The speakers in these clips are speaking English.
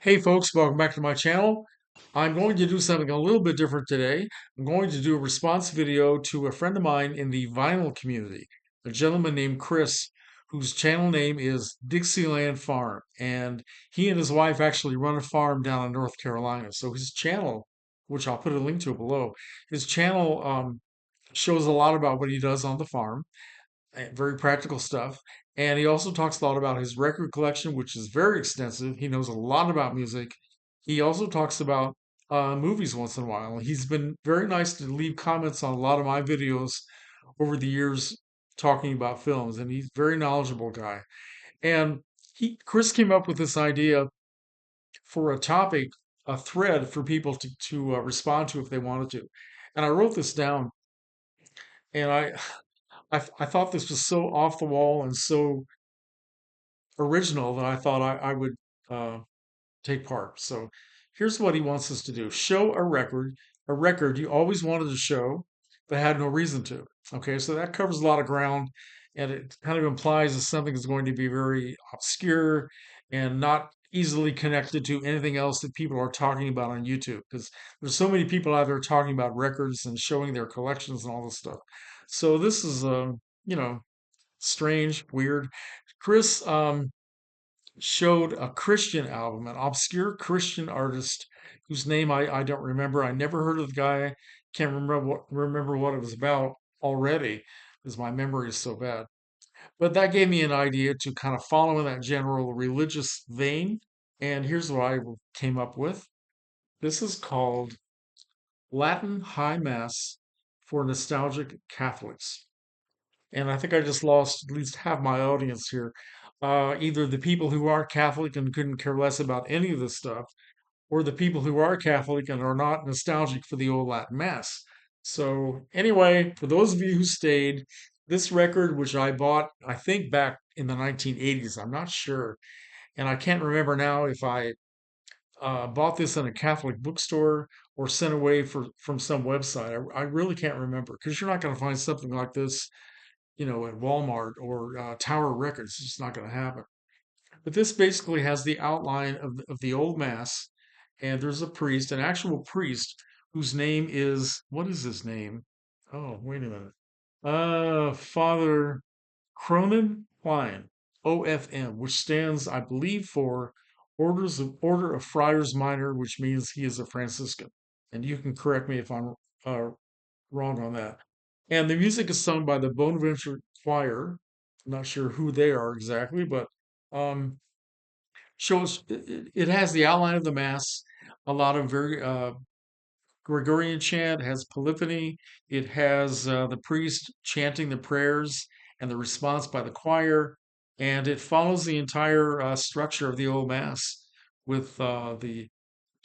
Hey folks, welcome back to my channel. I'm going to do something a little bit different today. I'm going to do a response video to a friend of mine in the vinyl community, a gentleman named Chris, whose channel name is Dixieland Farm. And he and his wife actually run a farm down in North Carolina. So his channel, which I'll put a link to below, his channel shows a lot about what he does on the farm, very practical stuff. And he also talks a lot about his record collection, which is very extensive. He knows a lot about music. He also talks about movies once in a while. He's been very nice to leave comments on a lot of my videos over the years talking about films, and he's a very knowledgeable guy. And Chris came up with this idea for a topic, a thread for people to respond to if they wanted to. And I wrote this down, and I thought this was so off the wall and so original that I thought I would uh, take part. So here's what he wants us to do: show a record you always wanted to show, but had no reason to. Okay, so that covers a lot of ground, and it kind of implies that something is going to be very obscure and not easily connected to anything else that people are talking about on YouTube. Because there's so many people out there talking about records and showing their collections and all this stuff. So this is, you know, strange, weird. Chris showed a Christian album, an obscure Christian artist whose name I don't remember. I never heard of the guy. Can't remember what it was about already because my memory is so bad. But that gave me an idea to kind of follow in that general religious vein. And here's what I came up with. This is called Latin High Mass for Nostalgic Catholics. And I think I just lost at least half my audience here. Either the people who are Catholic and couldn't care less about any of this stuff, or the people who are Catholic and are not nostalgic for the old Latin Mass. So, anyway, for those of you who stayed, this record, which I bought, I think back in the 1980s, I'm not sure, and I can't remember now if I bought this in a Catholic bookstore or sent away from some website. I really can't remember because you're not going to find something like this, at Walmart or Tower Records. It's just not going to happen. But this basically has the outline of the old mass, and there's a priest, an actual priest, whose name is, what is his name? Oh, wait a minute. Father Cronin Klein, OFM, which stands, I believe, for Order of Friars Minor, which means he is a Franciscan. And you can correct me if I'm uh, wrong on that. And the music is sung by the Bonaventure Choir. I'm not sure who they are exactly, but um, shows it has the outline of the mass, a lot of very Gregorian chant, it has polyphony, it has the priest chanting the prayers and the response by the choir, and it follows the entire structure of the old mass with the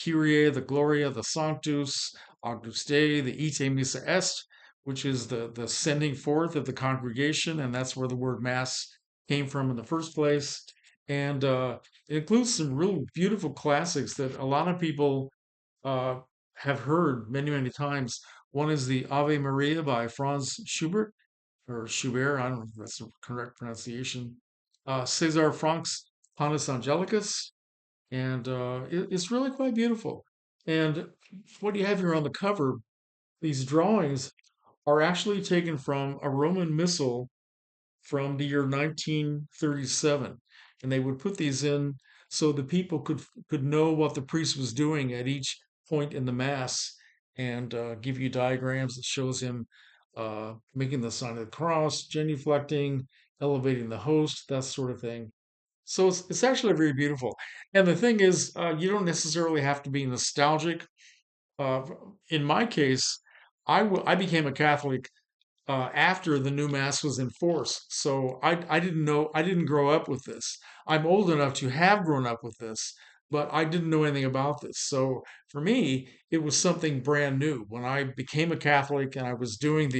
Kyrie, the Gloria, the Sanctus, Agnus Dei, the Ite Missa Est, which is the sending forth of the congregation, and that's where the word Mass came from in the first place. And it includes some really beautiful classics that a lot of people uh, have heard many, many times. One is the Ave Maria by Franz Schubert, or Schubert, I don't know if that's the correct pronunciation. Cesar Frank's Panis Angelicus, and it's really quite beautiful. And what you have here on the cover, these drawings are actually taken from a Roman missal from the year 1937, and they would put these in so the people could know what the priest was doing at each point in the mass, and give you diagrams that shows him making the sign of the cross, genuflecting, elevating the host, that sort of thing. So it's actually very beautiful. And the thing is, you don't necessarily have to be nostalgic. Uh, in my case, I became a Catholic after the new mass was in force. So I didn't know, I didn't grow up with this. I'm old enough to have grown up with this, but I didn't know anything about this. So for me, it was something brand new. When I became a Catholic and I was doing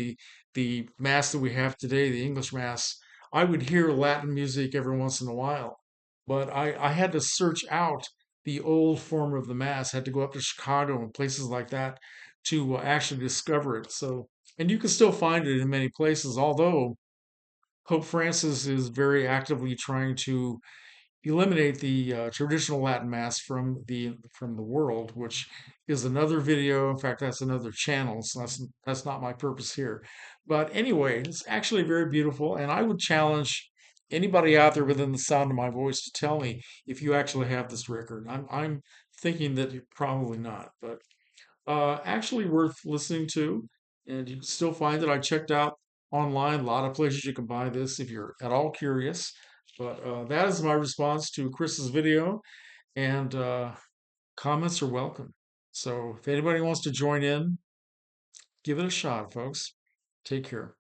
the mass that we have today, the English mass, I would hear Latin music every once in a while. But I had to search out the old form of the mass, had to go up to Chicago and places like that to actually discover it. So and you can still find it in many places, although Pope Francis is very actively trying to, eliminate the traditional Latin Mass from the world, which is another video. In fact, that's another channel, so that's not my purpose here. But anyway, it's actually very beautiful, and I would challenge anybody out there within the sound of my voice to tell me if you actually have this record. I'm thinking that you probably not, but actually worth listening to. And you can still find it. I checked out online, a lot of places you can buy this if you're at all curious. But that is my response to Chris's video, and comments are welcome. So if anybody wants to join in, give it a shot, folks. Take care.